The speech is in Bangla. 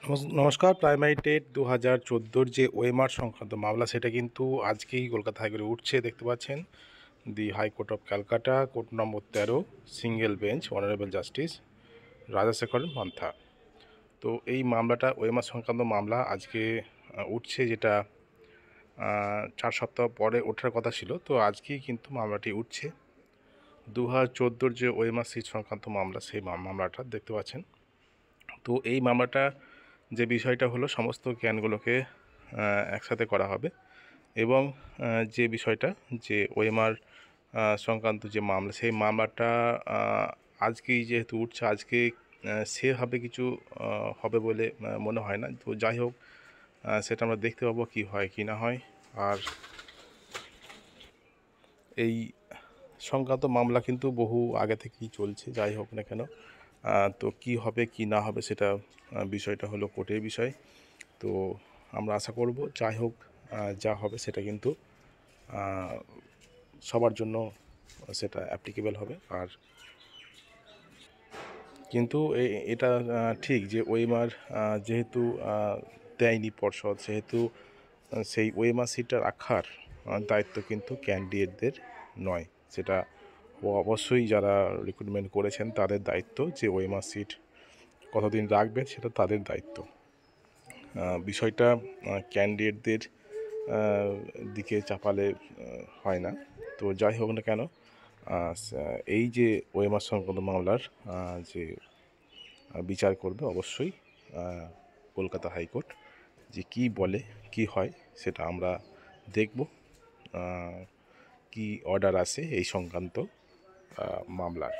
নমস্কার। প্রাইমারি টেট 2014 যে ওএমআর সংক্রান্ত মামলা সেটা কিন্তু আজকেই কলকাতা হাইকোর্টে উঠছে। দেখতে পাচ্ছেন the high court of Calcutta, court number 13, single bench, honourable justice Rajasekhar Mantha. তো এই মামলাটা ওএমআর সংক্রান্ত মামলা আজকে উঠছে, যেটা 4 সপ্তাহ পরে ওঠার কথা ছিল। তো আজকেই কিন্তু মামলাটি উঠছে। 2014 যে ওএমআর সিট সংক্রান্ত মামলা, সেই মামলাটা দেখতে পাচ্ছেন। তো এই মামলাটা যে বিষয়টা হলো, সমস্ত জ্ঞানগুলোকে একসাথে করা হবে এবং যে বিষয়টা যে ওএমআর সংক্রান্ত যে মামলা, সেই মামলাটা আজকেই যেহেতু উঠছে, আজকে সেভাবে কিছু হবে বলে মনে হয় না। তো যাই হোক, সেটা আমরা দেখতে পাবো কি হয় কি না হয়। আর এই সংক্রান্ত মামলা কিন্তু বহু আগে থেকেই চলছে, যাই হোক না কেন। তো কি হবে কি না হবে সেটা বিষয়টা হলো কোর্টের বিষয়। তো আমরা আশা করব যাই হোক, যা হবে সেটা কিন্তু সবার জন্য সেটা অ্যাপ্লিকেবল হবে। আর কিন্তু এটা ঠিক যে ওএমআর যেহেতু দেয়নি পর্ষদ, সেহেতু সেই ওএমআর সিটটা রাখার দায়িত্ব কিন্তু ক্যান্ডিডেটদের নয়। সেটা অবশ্যই যারা রিক্রুটমেন্ট করেছেন তাদের দায়িত্ব, যে ওএমআর সিট কতদিন রাখবে সেটা তাদের দায়িত্ব। বিষয়টা ক্যান্ডিডেটদের দিকে চাপালে হয় না। তো যাই হোক না কেন, এই যে ওএমআর সংক্রান্ত মামলার যে বিচার করবে অবশ্যই কলকাতা হাইকোর্ট। যে কি বলে কি হয় সেটা আমরা দেখব, কি অর্ডার আসে এই সংক্রান্ত মামলার।